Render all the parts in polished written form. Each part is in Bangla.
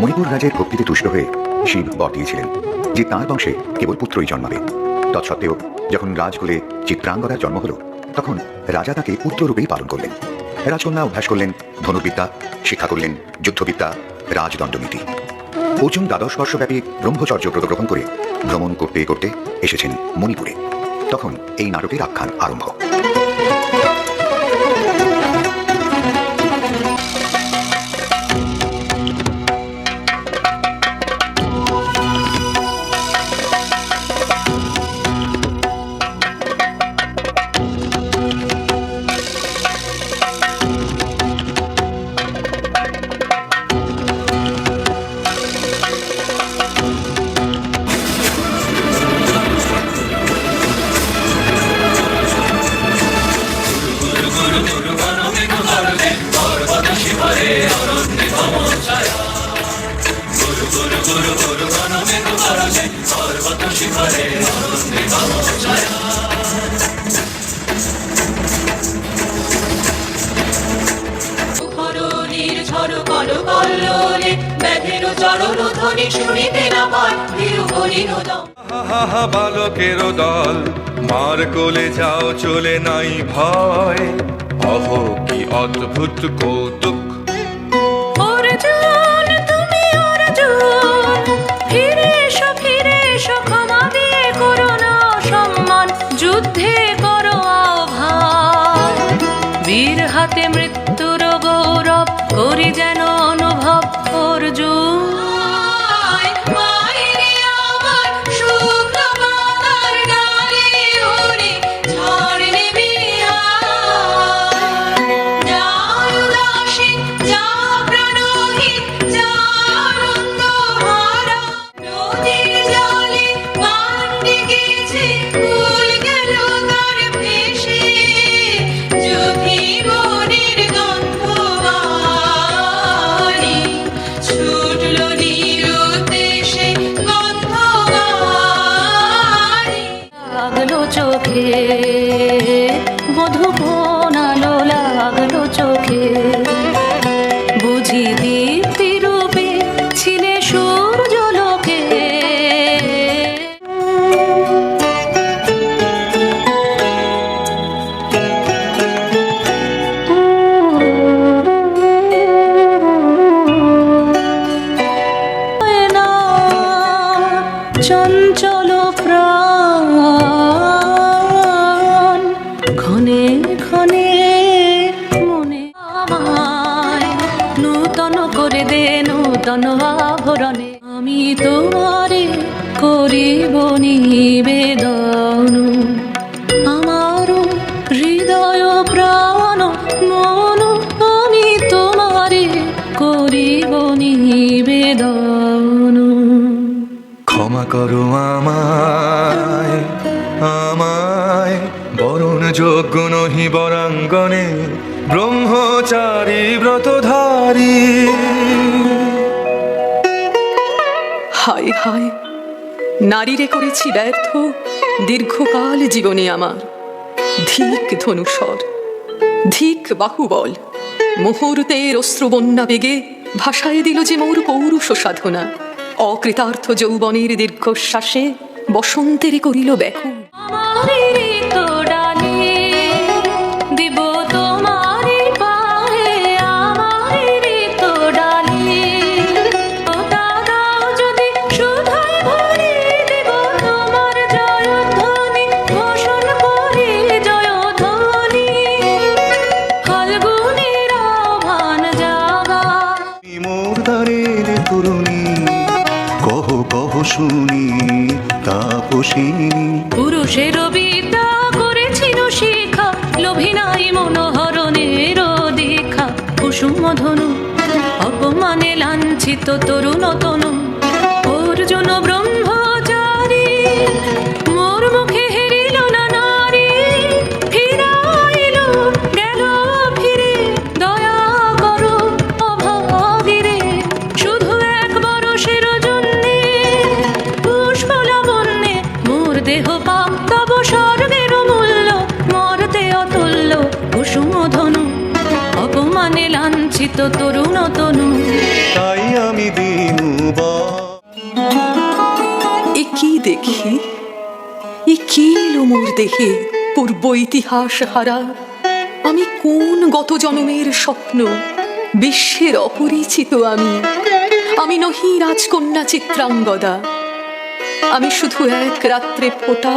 মণিপুর রাজের ভক্তিতে তুষ্ট হয়ে শিব বর দিয়েছিলেন যে তাঁর বংশে কেবল পুত্রই জন্মাবে। তৎসত্ত্বেও যখন রাজকুলে চিত্রাঙ্গদার জন্ম হল, তখন রাজা তাকে পুত্ররূপেই পালন করলেন। রাজকন্যা অভ্যাস করলেন ধনুর্বিদ্যা, শিক্ষা করলেন যুদ্ধবিদ্যা, রাজদণ্ডনীতি। অর্জুন 12 বর্ষব্যাপী ব্রহ্মচর্য ব্রত গ্রহণ করে ভ্রমণ করতে করতে এসেছেন মণিপুরে। তখন এই নাটকের আখ্যান আরম্ভ। বালকের দল মার কোলে যাও চলে নাই ভয়, অহ কি অদ্ভুত কৌতুক। অর্জুন তুমি অর্জুন, ফিরে এসো ক্ষমা দিয়ে করো না সম্মান, যুদ্ধে করো আহ্বান। বীর হাতে মৃত্যুর গৌরব করি যেন অনুভব অর্জুন। চোখে মধুবন আলো লাগলো চোখে, বুঝি দীপ্তি রূপে ছিলে সূর্যলোকে। চঞ্চল প্রাণ ক্ষণে ক্ষণে মনে আমায় নূতন করে দে নূতন আভরণে। আমি তোমারে করিব নিবেদন, আমার হৃদয় প্রাণ মন আমি তোমারে করিব নিবেদন। ক্ষমা করো আমায়, আমায় বরণ যোগ্য নহি বরাঙ্গনে, ব্রহ্মচারী ব্রতধারী। হায় হায়, নারীরে করেছি ব্যর্থ দীর্ঘকাল জীবনে আমার। ধিক ধনুষর, ধিক বাহুবল, মুহূর্তের অশ্রুবন্যা বেগে ভাসায় দিল যে মোর পৌরুষ সাধনা। অকৃতার্থ যৌবনের দীর্ঘশ্বাসে বসন্তের করিল ব্যাকুল। শুনি তাপসিনী পুরুষের বিদ্যা করেছিল শিখা, লোভী নাই মনোহরণের দেখা। কুসুম ধনু অপমানে লাঞ্ছিত তরুণ তনু, অর্জুন ব্রহ্মচারী মোর মুখে হেরিল না নারী। ফিরাইল গেল ফিরে দয়া করো অভাগীরে, শুধু এক বরষের জন্যে পুষ্প লাবণ্যে মোর দেহ পাপ তব স্বর্গের মূল্য, মরতে অতুল্য কুসুম ধনু অপমানে লাঞ্ছিত তরুণ তনু। তাই আমি দিন দেখি কি এলো মোর দেহে পূর্ব ইতিহাস হারা, আমি কোন গত জন্মের স্বপ্ন, বিশ্বের অপরিচিত আমি নহি রাজকন্যা চিত্রাঙ্গদা, আমি শুধু এক রাত্রে ফোটা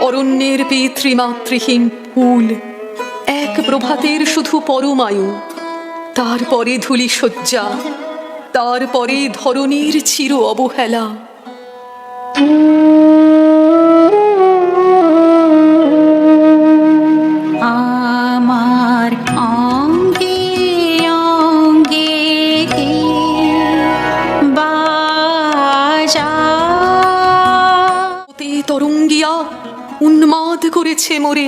অরণ্যের পিতৃমাতৃহীন ফুল, এক প্রভাতের শুধু পরমায়ু, তারপরে ধূলি শয্যা, তারপরে ধরণীর চির অবহেলা। আমার অঙ্গে অঙ্গে বাজা তরঙ্গিয়া উন্মাদ করেছে মোরে,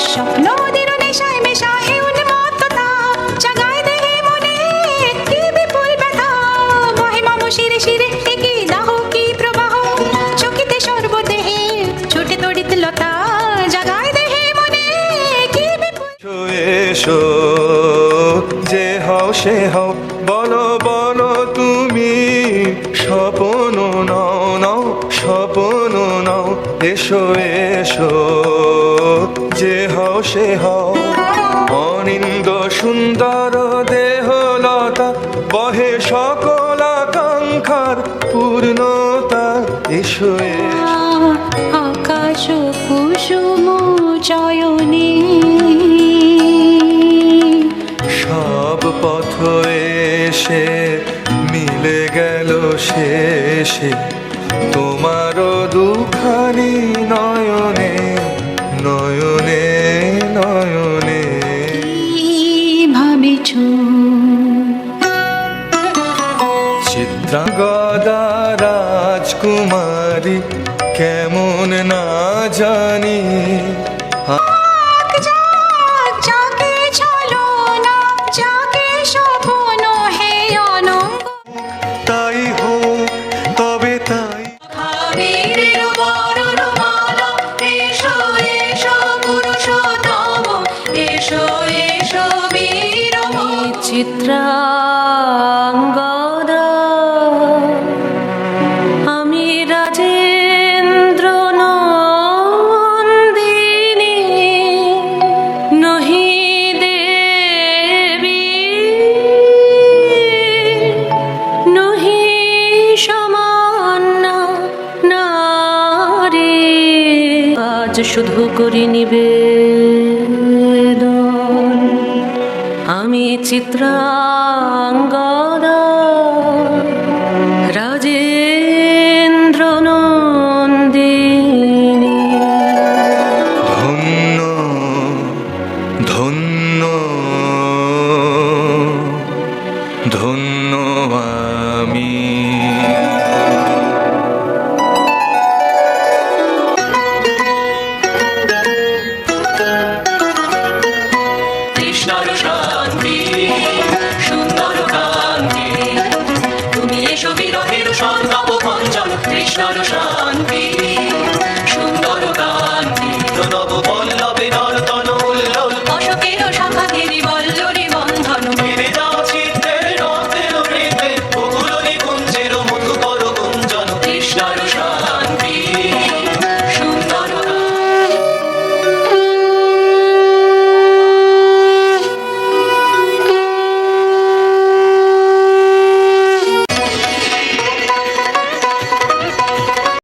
স্বপ্ন নদীর নেশায় মেশাহে উন্মত্ততা, জাগায় দেহে মনে কি বিপুল ব্যথা, বহে মম শিরে শিরে কি দাহ কি প্রবাহ, চকিতে সর্বদেহে ছুটে তড়িৎ লতা, জাগায় দেহে মনে কি বিপুল। এসো যে হও সে হও, বলো বলো তুমি স্বপ্ন নাও নাও, স্বপ্ন নাও, এসো এসো যে হও সে হও, অনিন্দ সুন্দর দেহলতা, বহে সকল আকাঙ্ক্ষার পূর্ণতা, এসো এসো। আকাশ কুসুম চয়নে সব পথ এসে মিলে গেল শেষে, তোমার দুখানি নয়নে নয়নে নয়নে। ভাবিছ চিত্রাঙ্গদা রাজকুমারী কেমন না জানি, যাকে ছলো না, যাকে স্বপ্ন হে অনঙ্গ, তাই হোক তবে তাই। বীরের বরণ মালা, এসো এসো পুরুষোত্তম, এসো এসো বীরম চিত্রাঙ্গদা, আমি রাজেন্দ্র নন্দিনী, নহি দেবী নহি সমান্না নারী, আজ শুধু করি নিবেদন, আমি চিত্রাঙ্গদা রাজেন্দ্র নন্দিনী। ধন্য ধন্য ধন্য আমি। কৃষ্ণর শান্তি সুন্দর কান্তি, তুমি এসো বিরহের সর্বভঞ্জন, কৃষ্ণর শান্তি